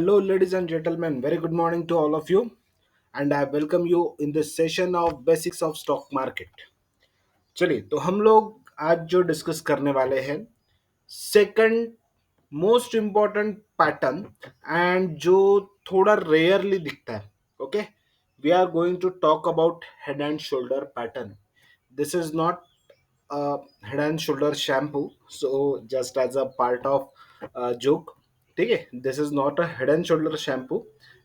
Hello, ladies and gentlemen. Very good morning to all of you, and I welcome you in this session of Basics of Stock Market. चलिए, तो हम लोग आज जो discuss करने वाले हैं second most important pattern and जो थोड़ा रेयरली दिखता है. Okay, we are going to talk about head and shoulder pattern. This is not a head and shoulder shampoo, so just as a part of joke. ठीक है, this is not a head and shoulder shampoo,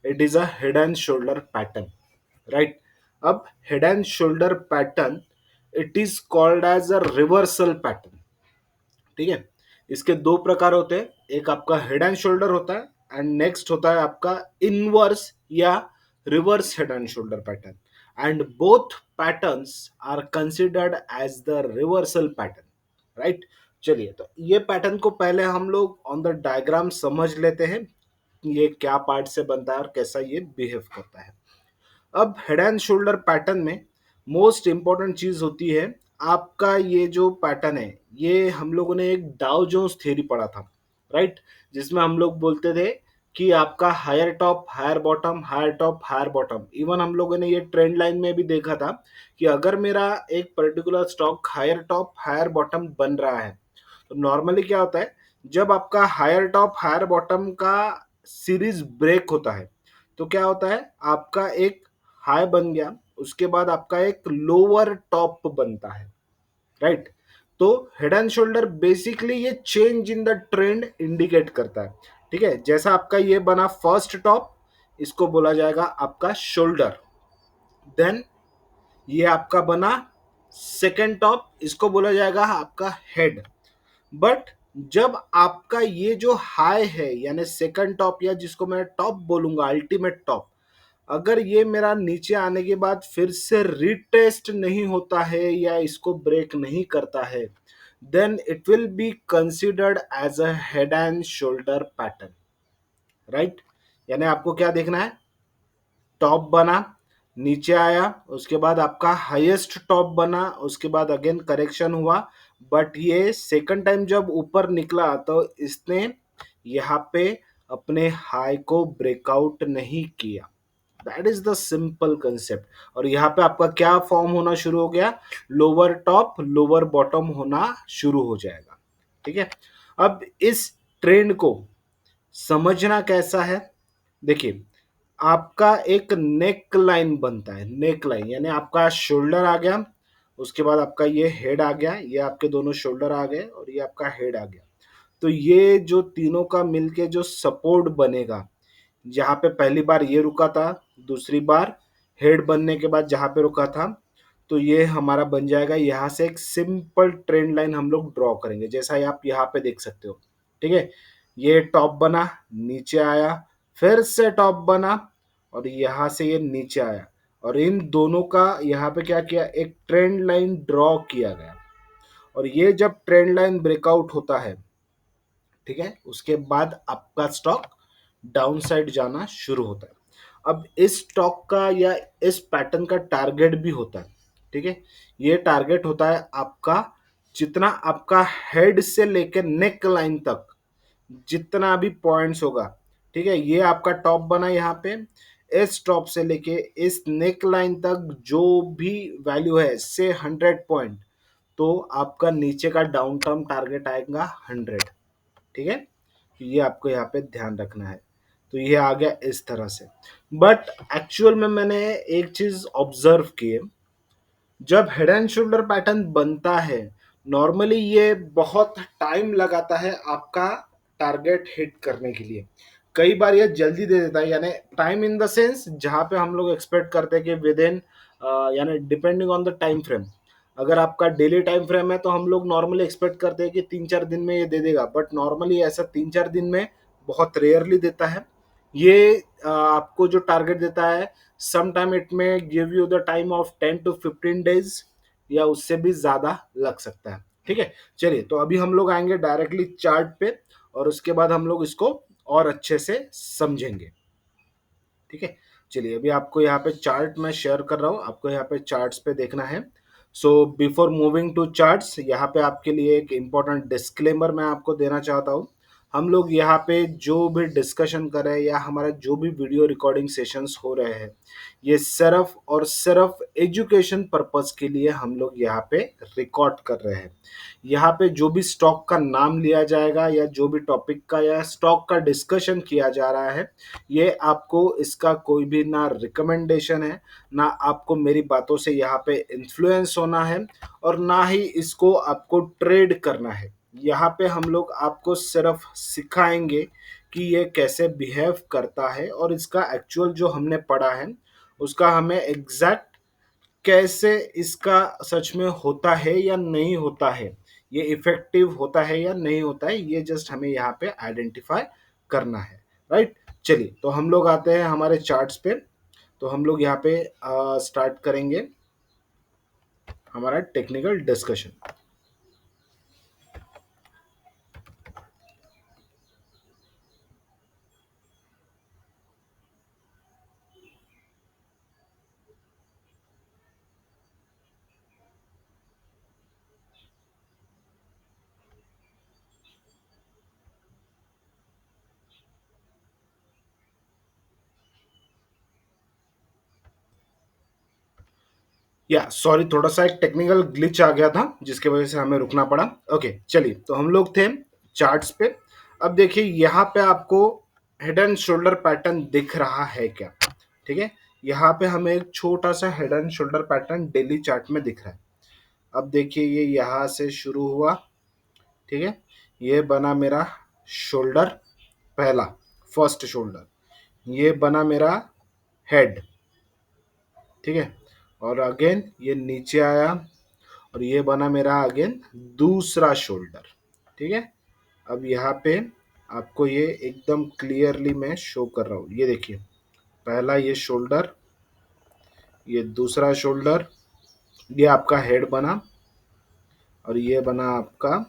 it is a head and shoulder pattern, right? अब head and shoulder pattern, it is called as a reversal pattern. ठीक है, इसके दो प्रकार होते हैं. एक आपका हेड एंड शोल्डर होता है एंड नेक्स्ट होता है आपका इनवर्स या reverse head and shoulder pattern. And both patterns are considered as the reversal pattern, right? चलिए, तो ये पैटर्न को पहले हम लोग ऑन द डायग्राम समझ लेते हैं. ये क्या पार्ट से बनता है और कैसा ये बिहेव करता है. अब हेड एंड शोल्डर पैटर्न में मोस्ट इंपॉर्टेंट चीज होती है आपका ये जो पैटर्न है. ये हम लोगों ने एक डाउ जोन्स थ्योरी पढ़ा था, राइट? जिसमें हम लोग बोलते थे कि आपका higher top higher bottom, higher top higher bottom. Even हम लोगों ने ये ट्रेंड लाइन में भी देखा था कि अगर मेरा एक particular stock higher top higher bottom बन रहा है तो नॉर्मली क्या होता है, जब आपका हायर टॉप हायर बॉटम का सीरीज ब्रेक होता है तो क्या होता है, आपका एक हाई बन गया, उसके बाद आपका एक लोअर टॉप बनता है, राइट? तो हेड एंड शोल्डर बेसिकली ये change in the trend indicate करता है. ठीक है, जैसा आपका ये बना फर्स्ट टॉप, इसको बोला जाएगा आपका शोल्डर. देन ये आपका बना सेकेंड टॉप, इसको बोला जाएगा आपका हेड. बट जब आपका ये जो हाई है यानी सेकंड टॉप या जिसको मैं टॉप बोलूंगा अल्टीमेट टॉप, अगर ये मेरा नीचे आने के बाद फिर से रिटेस्ट नहीं होता है या इसको ब्रेक नहीं करता है, then it will be considered as a head and shoulder pattern, right? यानी आपको क्या देखना है, टॉप बना, नीचे आया, उसके बाद आपका हाईएस्ट टॉप बना, उसके बाद अगेन करेक्शन हुआ, बट ये सेकंड टाइम जब ऊपर निकला तो इसने यहाँ पे अपने हाई को ब्रेकआउट नहीं किया. That is the simple concept. और यहाँ पे आपका क्या फॉर्म होना शुरू हो गया, लोअर टॉप लोअर बॉटम होना शुरू हो जाएगा. ठीक है, अब इस ट्रेंड को समझना कैसा है, देखिए. आपका एक नेक लाइन बनता है, नेक लाइन यानी आपका शोल्डर आ गया, उसके बाद आपका ये हेड आ गया, ये आपके दोनों शोल्डर आ गए और ये आपका हेड आ गया. तो ये जो तीनों का मिलके जो सपोर्ट बनेगा, जहाँ पे पहली बार ये रुका था, दूसरी बार हेड बनने के बाद जहाँ पे रुका था, तो ये हमारा बन जाएगा. यहाँ से एक सिंपल ट्रेंड लाइन हम लोग ड्रॉ करेंगे जैसा आप यहाँ पे देख सकते हो. ठीक है, ये टॉप बना, नीचे आया, फिर से टॉप बना और यहाँ से ये नीचे आया, और इन दोनों का यहाँ पे क्या किया, एक ट्रेंड लाइन ड्रॉ किया गया. और ये जब ट्रेंड लाइन ब्रेकआउट होता है, ठीक है, उसके बाद आपका स्टॉक डाउन साइड जाना शुरू होता है. अब इस स्टॉक का या इस पैटर्न का टारगेट भी होता है. ठीक है, ये टारगेट होता है आपका, जितना आपका हेड से लेकर नेक लाइन तक जितना भी पॉइंट्स होगा. ठीक है, ये आपका टॉप बना यहाँ पे, इस टॉप से लेके इस नेक लाइन तक जो भी वैल्यू है से 100 पॉइंट, तो आपका नीचे का डाउन टर्म टारगेट आएगा 100. ठीक है, तो ये आपको यहाँ पे ध्यान रखना है. तो ये आ गया इस तरह से. बट एक्चुअल में मैंने एक चीज ऑब्जर्व की है, जब हेड एंड शोल्डर पैटर्न बनता है नॉर्मली ये बहुत टाइम लगाता है आपका टारगेट हिट करने के लिए. कई बार ये जल्दी दे देता है, यानी टाइम इन द सेंस जहाँ पे हम लोग एक्सपेक्ट करते हैं कि विद इन, यानी depending on the time frame. अगर आपका डेली टाइम फ्रेम है तो हम लोग नॉर्मली एक्सपेक्ट करते हैं कि 3-4 दिन में ये दे देगा, बट नॉर्मली ऐसा 3-4 दिन में बहुत रेयरली देता है. ये आपको जो टारगेट देता है, सम टाइम इट में give you the time of 10 to 15 days या उससे भी ज्यादा लग सकता है. ठीक है, चलिए, तो अभी हम लोग आएंगे डायरेक्टली चार्ट पे और उसके बाद हम लोग इसको और अच्छे से समझेंगे. ठीक है, चलिए, अभी आपको यहाँ पे चार्ट मैं शेयर कर रहा हूँ, आपको यहाँ पे चार्ट्स पे देखना है. So before moving to charts, यहाँ पे आपके लिए एक इम्पोर्टेंट डिस्क्लेमर मैं आपको देना चाहता हूँ. हम लोग यहाँ पे जो भी डिस्कशन कर रहे हैं या हमारा जो भी वीडियो रिकॉर्डिंग सेशंस हो रहे हैं, ये सिर्फ और सिर्फ एजुकेशन पर्पस के लिए हम लोग यहाँ पे रिकॉर्ड कर रहे हैं। यहाँ पे जो भी स्टॉक का नाम लिया जाएगा या जो भी टॉपिक का या स्टॉक का डिस्कशन किया जा रहा है, ये आपको इसका कोई भी ना रिकमेंडेशन है, ना आपको मेरी बातों से यहाँ पे इन्फ्लुएंस होना है, और ना ही इसको आपको ट्रेड करना है। यहाँ पे हम लोग आपको सिर्फ सिखाएंगे कि ये कैसे बिहेव करता है, और इसका एक्चुअल जो हमने पढ़ा है उसका हमें एग्जैक्ट कैसे इसका सच में होता है या नहीं होता है, ये इफेक्टिव होता है या नहीं होता है, ये जस्ट हमें यहाँ पे आइडेंटिफाई करना है। राइट। चलिए, तो हम लोग आते हैं हमारे चार्ट्स पे। तो हम लोग यहाँ पे स्टार्ट करेंगे हमारा टेक्निकल डिस्कशन। या सॉरी, थोड़ा सा एक टेक्निकल ग्लिच आ गया था जिसकी वजह से हमें रुकना पड़ा। ओके, चलिए, तो हम लोग थे चार्ट्स पे। अब देखिए यहाँ पे आपको हेड एंड शोल्डर पैटर्न दिख रहा है क्या? ठीक है, यहाँ पे हमें एक छोटा सा head and shoulder pattern daily chart में दिख रहा है। अब देखिए ये यहाँ से शुरू हुआ, ठीक है, ये बना मेरा शोल्डर पहला, फर्स्ट शोल्डर, ये बना मेरा हेड, ठीक है, और अगेन ये नीचे आया और ये बना मेरा अगेन दूसरा शोल्डर। ठीक है, अब यहाँ पे आपको ये एकदम क्लियरली मैं शो कर रहा हूँ। ये देखिए, पहला ये शोल्डर, ये दूसरा शोल्डर, ये आपका हेड बना और ये बना आपका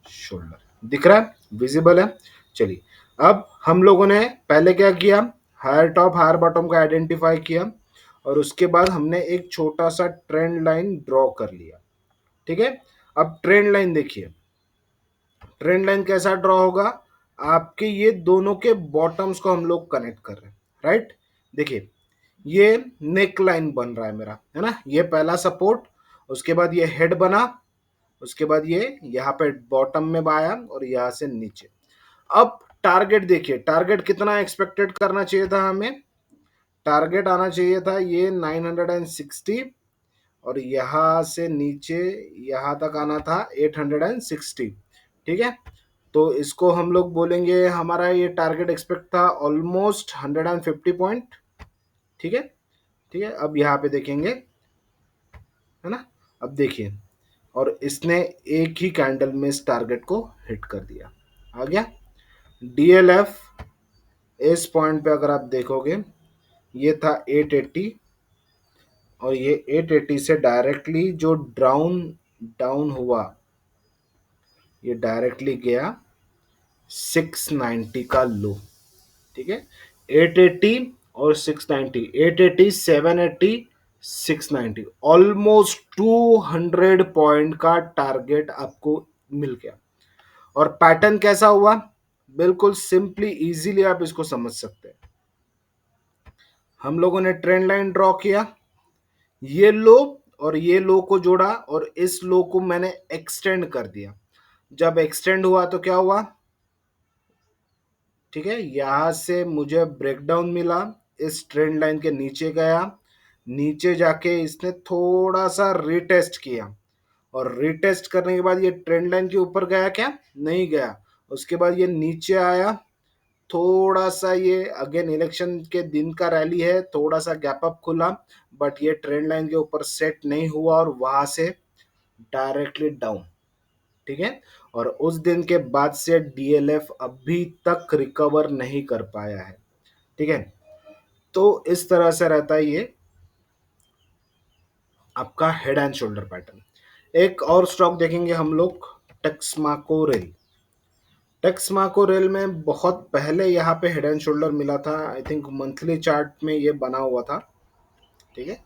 शोल्डर। दिख रहा है, विजिबल है। चलिए, अब हम लोगों ने पहले क्या किया, हायर टॉप हायर बॉटम का आइडेंटिफाई किया और उसके बाद हमने एक छोटा सा ट्रेंड लाइन ड्रॉ कर लिया। ठीक है, अब ट्रेंड लाइन देखिए, ट्रेंड लाइन कैसा ड्रॉ होगा, आपके ये दोनों के बॉटम्स को हम लोग कनेक्ट कर रहे हैं। राइट, देखिए ये नेक लाइन बन रहा है मेरा, है ना, ये पहला सपोर्ट, उसके बाद ये हेड बना, उसके बाद ये यहाँ पे बॉटम में आया और यहाँ से नीचे। अब टारगेट देखिए, टारगेट कितना एक्सपेक्टेड करना चाहिए था हमें, टारगेट आना चाहिए था ये 960 और यहाँ से नीचे यहाँ तक आना था 860। ठीक है, तो इसको हम लोग बोलेंगे, हमारा ये टारगेट एक्सपेक्ट था ऑलमोस्ट 150 पॉइंट। ठीक है, ठीक है, अब यहाँ पे देखेंगे, है ना, अब देखिए, और इसने एक ही कैंडल में इस टारगेट को हिट कर दिया, आ गया डीएलएफ। इस पॉइंट पे अगर आप देखोगे, ये था 880 और ये 880 से डायरेक्टली जो डाउन डाउन हुआ, ये डायरेक्टली गया 690 का लो। ठीक है, 880 और 690, 880, 780, 690, ऑलमोस्ट 200 पॉइंट का टारगेट आपको मिल गया। और पैटर्न कैसा हुआ, बिल्कुल सिंपली इजीली आप इसको समझ सकते हैं। हम लोगों ने ट्रेंड लाइन ड्रॉ किया, ये लो और ये लो को जोड़ा और इस लो को मैंने एक्सटेंड कर दिया। जब एक्सटेंड हुआ तो क्या हुआ, ठीक है, यहां से मुझे ब्रेकडाउन मिला, इस ट्रेंड लाइन के नीचे गया, नीचे जाके इसने थोड़ा सा रिटेस्ट किया और रिटेस्ट करने के बाद ये ट्रेंड लाइन के ऊपर गया क्या, नहीं गया। उसके बाद ये नीचे आया, थोड़ा सा ये अगेन इलेक्शन के दिन का रैली है, थोड़ा सा गैप अप खुला, बट ये ट्रेंड लाइन के ऊपर सेट नहीं हुआ और वहां से डायरेक्टली डाउन। ठीक है, और उस दिन के बाद से डीएलएफ अभी तक रिकवर नहीं कर पाया है। ठीक है, तो इस तरह से रहता है ये आपका हेड एंड शोल्डर पैटर्न। एक और स्टॉक देखेंगे हम लोग, टेक्समाको रेल। टेक्समाको रेल में बहुत पहले यहाँ पे हेड एंड शोल्डर मिला था, आई थिंक मंथली चार्ट में ये बना हुआ था। ठीक है,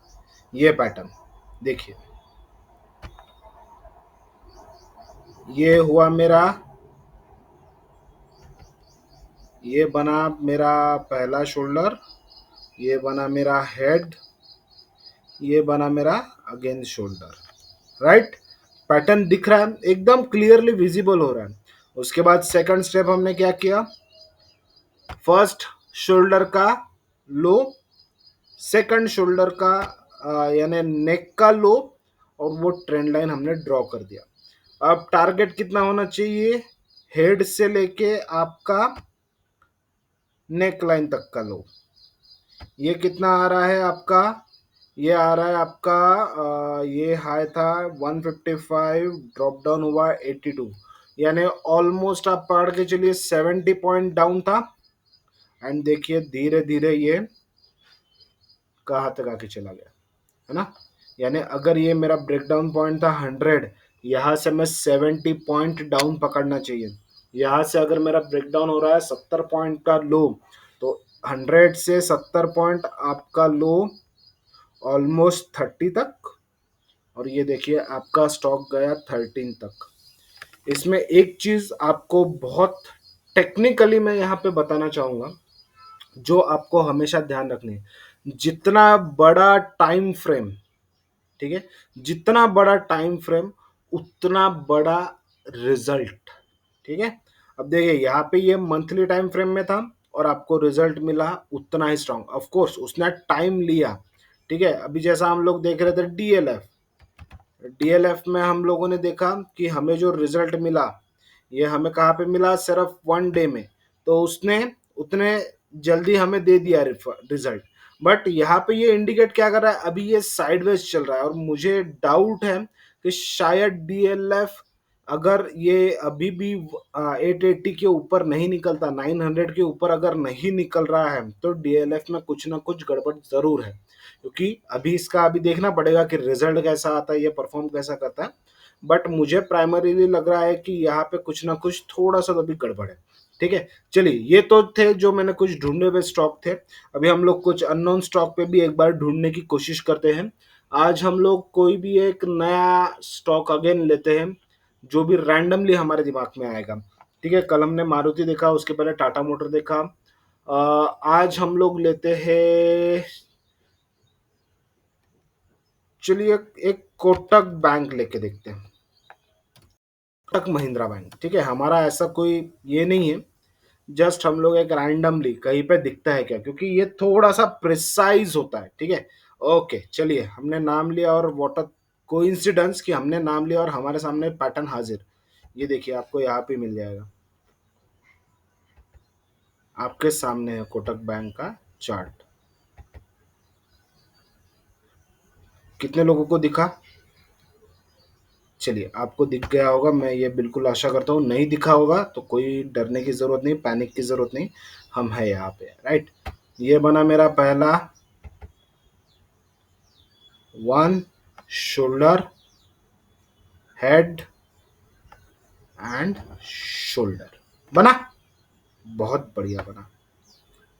ये पैटर्न देखिए, ये हुआ मेरा ये बना मेरा पहला शोल्डर, ये बना मेरा हेड, ये बना मेरा अगेन शोल्डर। राइट, पैटर्न दिख रहा है, एकदम क्लियरली विजिबल हो रहा है। उसके बाद सेकंड स्टेप हमने क्या किया, फर्स्ट शोल्डर का लो, सेकंड शोल्डर का यानी नेक का लो, और वो ट्रेंड लाइन हमने ड्रॉ कर दिया। अब टारगेट कितना होना चाहिए, हेड से लेके आपका नेक लाइन तक का लो। ये कितना आ रहा है आपका, ये आ रहा है आपका ये हाई था 155, ड्रॉप डाउन हुआ 82, यानी ऑलमोस्ट आप पकड़ के चलिए 70 पॉइंट डाउन था। एंड देखिए धीरे धीरे ये कहाँ तक आके चला गया, है ना। यानी अगर ये मेरा ब्रेकडाउन पॉइंट था 100, यहाँ से मैं 70 पॉइंट डाउन पकड़ना चाहिए। यहाँ से अगर मेरा ब्रेकडाउन हो रहा है 70 पॉइंट का लो, तो 100 से 70 पॉइंट आपका लो ऑलमोस्ट 30 तक, और ये देखिए आपका स्टॉक गया 13 तक। इसमें एक चीज आपको बहुत टेक्निकली मैं यहाँ पे बताना चाहूंगा, जो आपको हमेशा ध्यान रखनी है। जितना बड़ा टाइम फ्रेम, ठीक है, जितना बड़ा टाइम फ्रेम उतना बड़ा रिजल्ट। ठीक है, अब देखिए यहाँ पे ये मंथली टाइम फ्रेम में था और आपको रिजल्ट मिला उतना ही स्ट्रांग। ऑफ कोर्स उसने टाइम लिया, ठीक है। अभी जैसा हम लोग देख रहे थे डीएलएफ, डीएलएफ में हम लोगों ने देखा कि हमें जो रिजल्ट मिला, ये हमें कहाँ पे मिला, सिर्फ 1 डे में। तो उसने उतने जल्दी हमें दे दिया रिजल्ट। बट यहाँ पे ये इंडिकेट क्या कर रहा है, अभी ये साइडवेज चल रहा है, और मुझे डाउट है कि शायद डीएलएफ अगर ये अभी भी 880 के ऊपर नहीं निकलता, 900 के ऊपर अगर नहीं निकल रहा है, तो डीएलएफ में कुछ ना कुछ गड़बड़ जरूर है। क्योंकि अभी इसका अभी देखना पड़ेगा कि रिजल्ट कैसा आता है, ये परफॉर्म कैसा करता है। बट मुझे प्राइमरीली लग रहा है कि यहाँ पे कुछ ना कुछ थोड़ा सा तो भी गड़बड़ है। ठीक है, चलिए ये तो थे जो मैंने कुछ ढूंढे हुए स्टॉक थे। अभी हम लोग कुछ अननोन स्टॉक पे भी एक बार ढूंढने की कोशिश करते हैं। आज हम लोग कोई भी एक नया स्टॉक अगेन लेते हैं, जो भी रैंडमली हमारे दिमाग में आएगा। ठीक है, कल हमने मारुति देखा, उसके पहले टाटा मोटर देखा। आज हम लोग लेते हैं, चलिए एक कोटक बैंक लेके देखते हैं, कोटक महिंद्रा बैंक। ठीक है, हमारा ऐसा कोई ये नहीं है, जस्ट हम लोग एक रैंडमली कहीं पे दिखता है क्या, क्योंकि ये थोड़ा सा प्रिसाइज होता है। ठीक है, ओके चलिए हमने नाम लिया, और व्हाट अ कोइंसिडेंस कि हमने नाम लिया और हमारे सामने पैटर्न हाजिर। ये देखिए आपको यहाँ पे मिल जाएगा, आपके सामने है कोटक बैंक का चार्ट। कितने लोगों को दिखा, चलिए आपको दिख गया होगा, मैं ये बिल्कुल आशा करता हूँ। नहीं दिखा होगा तो कोई डरने की ज़रूरत नहीं, पैनिक की ज़रूरत नहीं, हम है यहाँ पे। राइट, ये बना मेरा पहला one shoulder, head and shoulder बना, बहुत बढ़िया बना।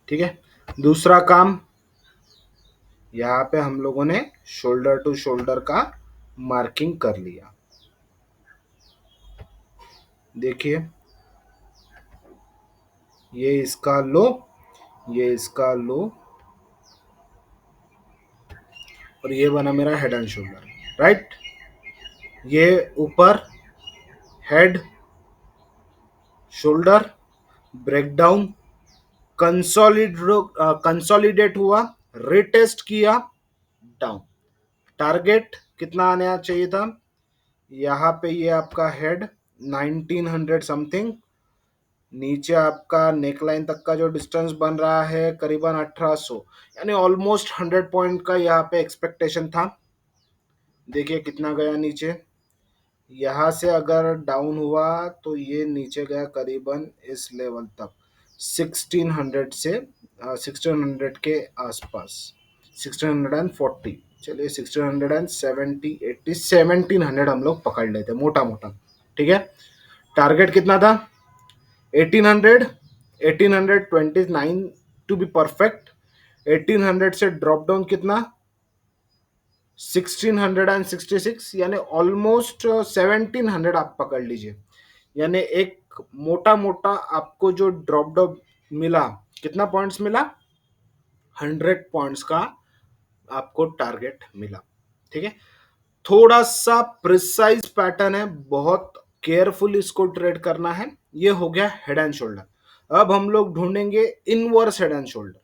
ठीक है, दूसरा काम, यहाँ पे हम लोगों ने शोल्डर टू शोल्डर का मार्किंग कर लिया। देखिए ये इसका लो, ये इसका लो, और ये बना मेरा हेड एंड शोल्डर। राइट, ये ऊपर हेड शोल्डर ब्रेकडाउन, कंसोलिडेट हुआ, रिटेस्ट किया, डाउन। टारगेट कितना आना चाहिए था, यहाँ पे ये आपका हेड 1900 समथिंग, नीचे आपका नेकलाइन तक का जो डिस्टेंस बन रहा है करीबन 1800, यानी ऑलमोस्ट 100 पॉइंट का यहाँ पे एक्सपेक्टेशन था। देखिए कितना गया नीचे, यहाँ से अगर डाउन हुआ तो ये नीचे गया करीबन इस लेवल तक, 1600 से 1600 के आसपास, 1640, चलिए 1670 80 1700 हम लोग पकड़ लेते मोटा मोटा। ठीक है, टारगेट कितना था, 1800, 1829 टू बी परफेक्ट। 1800 से ड्रॉप डाउन कितना, 1666, यानी ऑलमोस्ट 1700 आप पकड़ लीजिए। यानी एक मोटा मोटा आपको जो ड्रॉप डाउन मिला, कितना पॉइंट्स मिला, 100 पॉइंट्स का आपको टारगेट मिला। ठीक है, थोड़ा सा प्रिसाइज पैटर्न है, बहुत केयरफुल इसको ट्रेड करना है। ये हो गया हेड एंड शोल्डर। अब हम लोग ढूंढेंगे इनवर्स हेड एंड शोल्डर।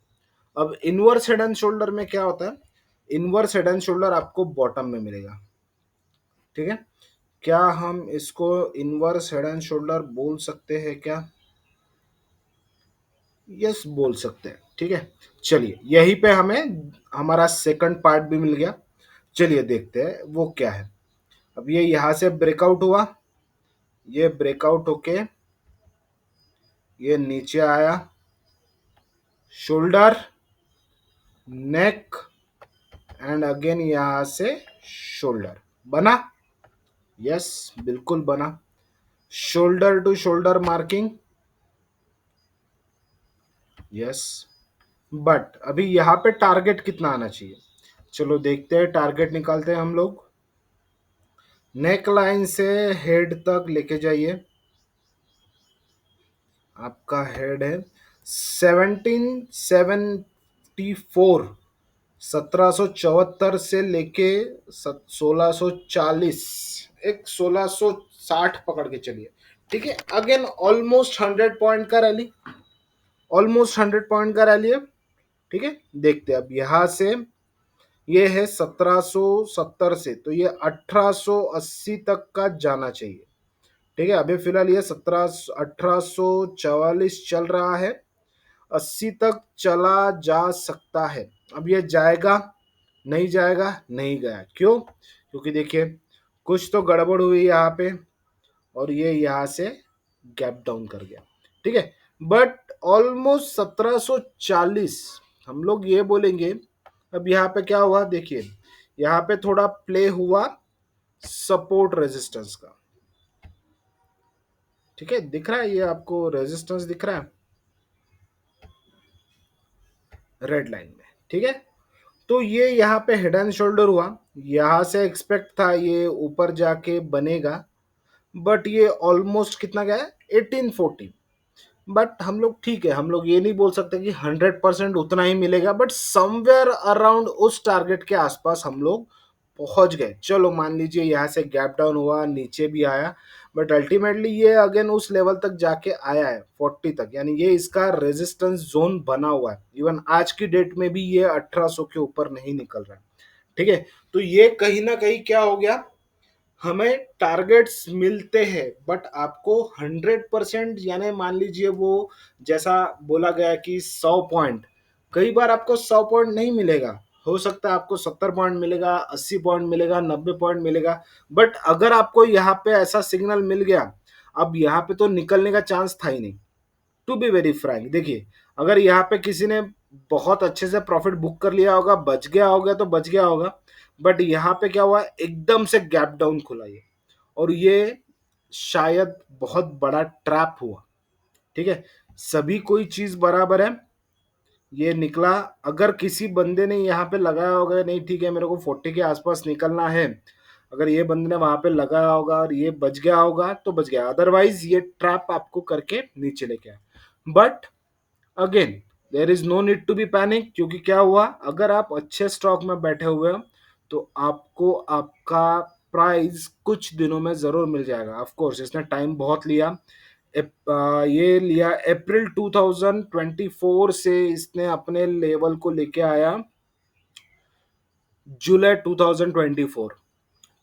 अब इनवर्स हेड एंड शोल्डर में क्या होता है, इनवर्स हेड एंड शोल्डर आपको बॉटम में मिलेगा। ठीक है, क्या हम इसको इनवर्स हेड एंड शोल्डर बोल सकते हैं क्या? यस, बोल सकते हैं। ठीक है, चलिए यहीं पे हमें हमारा सेकंड पार्ट भी मिल गया। चलिए देखते हैं वो क्या है। अब ये यहां से ब्रेकआउट हुआ, ये ब्रेकआउट होके ये नीचे आया, शोल्डर, नेक, एंड अगेन यहां से शोल्डर बना। यस, बिल्कुल बना। Shoulder to shoulder marking. Yes, but अभी यहाँ पे टारगेट कितना आना चाहिए? चलो देखते हैं, टारगेट निकालते हैं हम लोग। नेक लाइन से हेड तक लेके जाइए। आपका हेड है 1774, 1774 से लेके 1640, एक 1660 पकड़ के चलिए। ठीक है, अगेन ऑलमोस्ट 100 पॉइंट का रैली, ऑलमोस्ट 100 पॉइंट का रैली है। ठीक है, देखते हैं अब यहां से, ये है 1770 से, तो ये 1880 तक का जाना चाहिए। ठीक है, अभी फिलहाल ये 1844 चल रहा है, 80 तक चला जा सकता है। अब ये जाएगा, नहीं जाएगा, नहीं गया, क्यों? क्योंकि देखिए कुछ तो गड़बड़ हुई यहाँ पे, और ये यहाँ से गैप डाउन कर गया। ठीक है, बट ऑलमोस्ट 1740 हम लोग ये बोलेंगे। अब यहाँ पे क्या हुआ देखिए, यहाँ पे थोड़ा प्ले हुआ सपोर्ट रेजिस्टेंस का। ठीक है, दिख रहा है ये आपको, रेजिस्टेंस दिख रहा है रेड लाइन में। ठीक है, तो ये यहाँ पे हेड एंड शोल्डर हुआ, यहाँ से एक्सपेक्ट था ये ऊपर जाके बनेगा, बट ये ऑलमोस्ट कितना गया है, 1840। बट हम लोग ठीक है, हम लोग ये नहीं बोल सकते कि 100% उतना ही मिलेगा, बट समवेयर अराउंड उस टारगेट के आसपास हम लोग पहुंच गए। चलो मान लीजिए यहाँ से गैप डाउन हुआ, नीचे भी आया, बट अल्टीमेटली ये अगेन उस लेवल तक जाके आया है 40 तक, यानी ये इसका रेजिस्टेंस जोन बना हुआ है। इवन आज की डेट में भी ये 1800 के ऊपर नहीं निकल रहा है। ठीक है, तो ये कहीं ना कहीं क्या हो गया, हमें टारगेट्स मिलते हैं, बट आपको 100%, यानी मान लीजिए वो जैसा बोला गया कि 100 पॉइंट, कई बार आपको 100 पॉइंट नहीं मिलेगा। हो सकता है आपको 70 पॉइंट मिलेगा, 80 पॉइंट मिलेगा, 90 पॉइंट मिलेगा। बट अगर आपको यहाँ पे ऐसा सिग्नल मिल गया, अब यहाँ पे तो निकलने का चांस था ही नहीं। टू बी वेरी फ्रैंक, देखिए अगर यहाँ पे किसी ने बहुत अच्छे से प्रॉफिट बुक कर लिया होगा, बच गया होगा तो बच गया होगा। बट यहाँ पे क्या हुआ, एकदम से गैप डाउन खुला ये, और ये शायद बहुत बड़ा ट्रैप हुआ। ठीक है, सभी कोई चीज बराबर है, ये निकला। अगर किसी बंदे ने यहाँ पे लगाया होगा, नहीं ठीक है मेरे को 40 के आसपास निकलना है, अगर ये बंदे ने वहां पे लगाया होगा और ये बच गया होगा तो बच गया, अदरवाइज ये ट्रैप आपको करके नीचे लेके आया। But again there is no need to be panic, क्योंकि क्या हुआ, अगर आप अच्छे स्टॉक में बैठे हुए हो तो आपको आपका प्राइस कुछ दिनों में जरूर मिल जाएगा। ऑफ कोर्स इसने टाइम बहुत लिया, ये लिया अप्रैल 2024 से इसने अपने लेवल को लेके आया जुलाई 2024।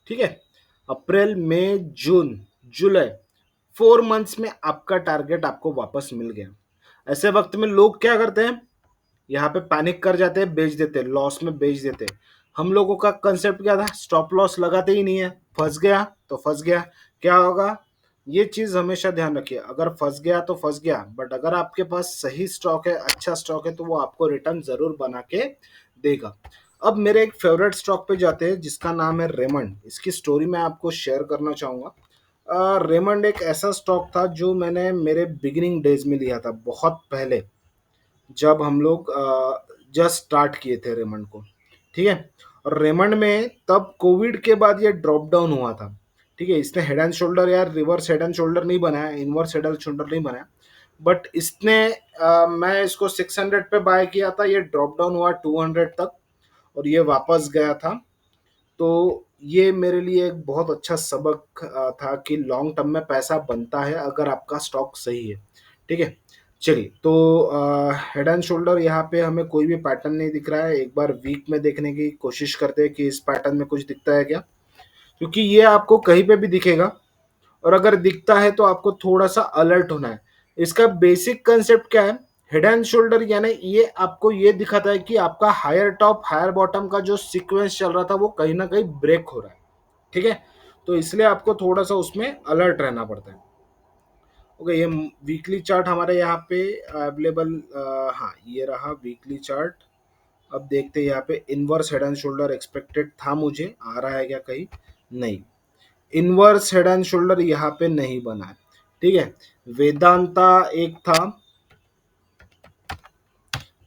ठीक है, अप्रैल मई जून जुलाई, 4 मंथ्स में आपका टारगेट आपको वापस मिल गया। ऐसे वक्त में लोग क्या करते हैं, यहाँ पे पैनिक कर जाते हैं, बेच देते हैं, लॉस में बेच देते हैं। हम लोगों का कंसेप्ट क्या था, स्टॉप लॉस लगाते ही नहीं है, फंस गया तो फंस गया। क्या होगा, ये चीज हमेशा ध्यान रखिए, अगर फंस गया तो फंस गया, बट अगर आपके पास सही स्टॉक है, अच्छा स्टॉक है, तो वो आपको रिटर्न जरूर बना के देगा। अब मेरे एक फेवरेट स्टॉक पे जाते हैं जिसका नाम है रेमंड। इसकी स्टोरी मैं आपको शेयर करना चाहूंगा। रेमंड एक ऐसा स्टॉक था जो मैंने मेरे बिगिनिंग डेज में लिया था, बहुत पहले, जब हम लोग जस्ट स्टार्ट किए थे रेमंड को। ठीक है, और रेमंड में तब कोविड के बाद ये ड्रॉप डाउन हुआ था। ठीक है, इसने हेड एंड शोल्डर, यार रिवर्स हेड एंड शोल्डर नहीं बनाया, इनवर्स हेड एंड शोल्डर नहीं बनाया, बट इसने मैं इसको 600 पे बाय किया था, ये ड्रॉप डाउन हुआ 200 तक और ये वापस गया था। तो ये मेरे लिए एक बहुत अच्छा सबक था कि लॉन्ग टर्म में पैसा बनता है अगर आपका स्टॉक सही है। ठीक है, चलिए तो हेड एंड शोल्डर यहाँ पे हमें कोई भी पैटर्न नहीं दिख रहा है। एक बार वीक में देखने की कोशिश करते हैं कि इस पैटर्न में कुछ दिखता है क्या, क्योंकि ये आपको कहीं पे भी दिखेगा और अगर दिखता है तो आपको थोड़ा सा अलर्ट होना है। इसका बेसिक कंसेप्ट क्या है, हेड एंड शोल्डर यानी ये आपको ये दिखाता है कि आपका हायर टॉप हायर बॉटम का जो सीक्वेंस चल रहा था वो कहीं ना कहीं ब्रेक हो रहा है। ठीक है, तो इसलिए आपको थोड़ा सा उसमें अलर्ट रहना पड़ता है। ओके, ये वीकली चार्ट हमारे यहाँ पे अवेलेबल, हाँ ये रहा वीकली चार्ट। अब देखते हैं यहाँ पे inverse head and shoulder expected था, मुझे आ रहा है क्या कहीं, नहीं, इनवर्स हेड एंड शोल्डर यहाँ पे नहीं बना है। ठीक है, वेदांता एक था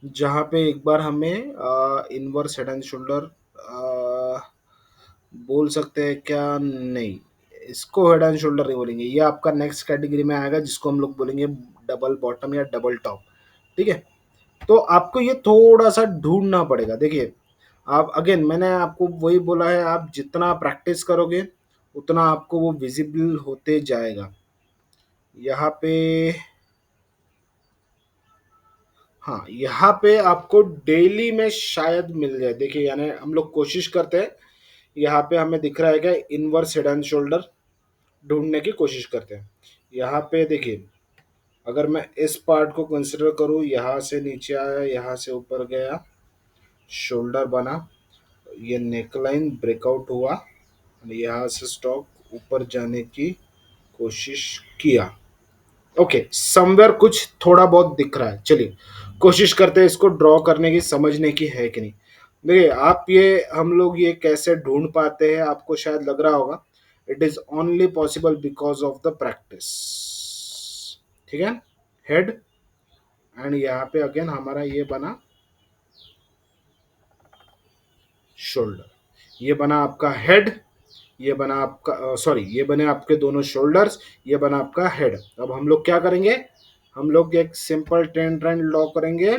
जहाँ पे एक बार हमें इनवर्स हेड एंड शोल्डर बोल सकते हैं क्या, नहीं, इसको हेड एंड शोल्डर नहीं बोलेंगे, ये आपका नेक्स्ट कैटेगरी में आएगा जिसको हम लोग बोलेंगे डबल बॉटम या डबल टॉप। ठीक है, तो आपको ये थोड़ा सा ढूंढना पड़ेगा। देखिए, आप अगेन मैंने आपको वही बोला है, आप जितना प्रैक्टिस करोगे उतना आपको वो विजिबल होते जाएगा। यहाँ पे, हाँ यहाँ पे आपको डेली में शायद मिल जाए। देखिए यानी हम लोग कोशिश करते हैं, यहाँ पे हमें दिख रहा है क्या, इनवर्स हेड एंड शोल्डर ढूंढने की कोशिश करते हैं। यहाँ पे देखिए, अगर मैं इस पार्ट को कंसिडर करूँ, यहाँ से नीचे आया, यहाँ से ऊपर गया, शोल्डर बना, ये नेकलाइन ब्रेकआउट हुआ, यहाँ से स्टॉक ऊपर जाने की कोशिश किया। ओके, समवेयर कुछ थोड़ा बहुत दिख रहा है। चलिए कोशिश करते हैं इसको ड्रॉ करने की, समझने की है कि नहीं। देखिए आप, ये हम लोग ये कैसे ढूंढ पाते हैं, आपको शायद लग रहा होगा, it is only possible because of the practice. ठीक है, हेड एंड यहाँ पे अगेन हमारा ये बना शोल्डर, ये बना आपका हेड, ये बना आपका सॉरी, ये बने आपके दोनों शोल्डर्स, ये बना आपका हेड। अब हम लोग क्या करेंगे, हम लोग एक सिंपल ट्रेंड लॉ करेंगे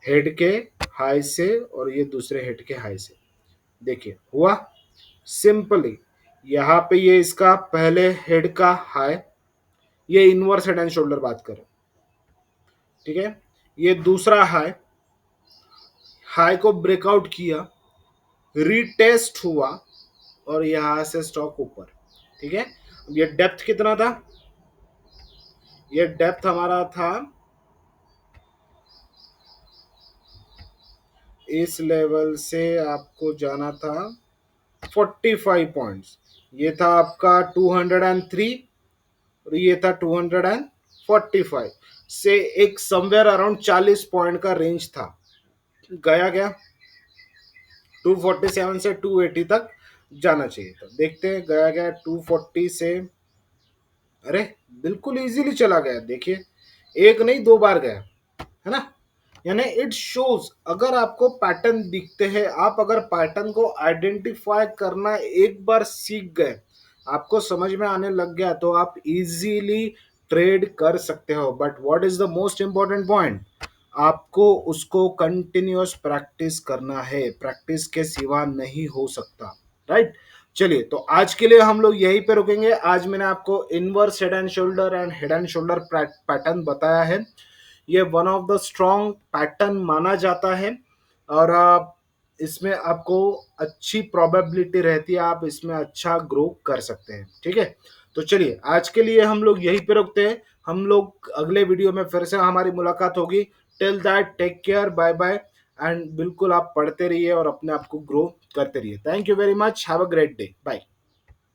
हेड के हाई से और ये दूसरे हेड के हाई से। देखिए हुआ सिंपली, यहाँ पे ये इसका पहले हेड का हाई, ये इनवर्स हेड एंड शोल्डर बात करें। ठीक है, ये दूसरा हाई, हाई को ब्रेकआउट किया, रीटेस्ट हुआ और यहां से स्टॉक ऊपर। ठीक है, अब ये डेप्थ कितना था, ये डेप्थ हमारा था, इस लेवल से आपको जाना था 45 पॉइंट्स, ये था आपका 203 और ये था 245 से एक समवेयर अराउंड 40 पॉइंट का रेंज था। गया क्या, 247 से 280 तक जाना चाहिए था। देखते हैं गया क्या 240 से, अरे बिल्कुल इजीली चला गया। देखिए एक नहीं दो बार गया है ना, यानी इट शोज अगर आपको पैटर्न दिखते हैं, आप अगर पैटर्न को आइडेंटिफाई करना एक बार सीख गए, आपको समझ में आने लग गया, तो आप इजीली ट्रेड कर सकते हो। But what is the most important point, आपको उसको कंटिन्यूअस प्रैक्टिस करना है, प्रैक्टिस के सिवा नहीं हो सकता। राइट, चलिए तो आज के लिए हम लोग यहीं पे रुकेंगे। आज मैंने आपको inverse head and shoulder pattern बताया है, ये one of the strong pattern माना जाता है और इसमें आपको अच्छी प्रोबेबिलिटी रहती है, आप इसमें अच्छा ग्रो कर सकते हैं। ठीक है, तो चलिए आज के लिए हम लोग यहीं पे रुकते हैं, हम लोग अगले वीडियो में फिर से हमारी मुलाकात होगी। Till that take care, bye bye, and बिल्कुल आप पढ़ते रहिए और अपने आप को ग्रो करते रहिए। Thank you very much, have a great day, bye.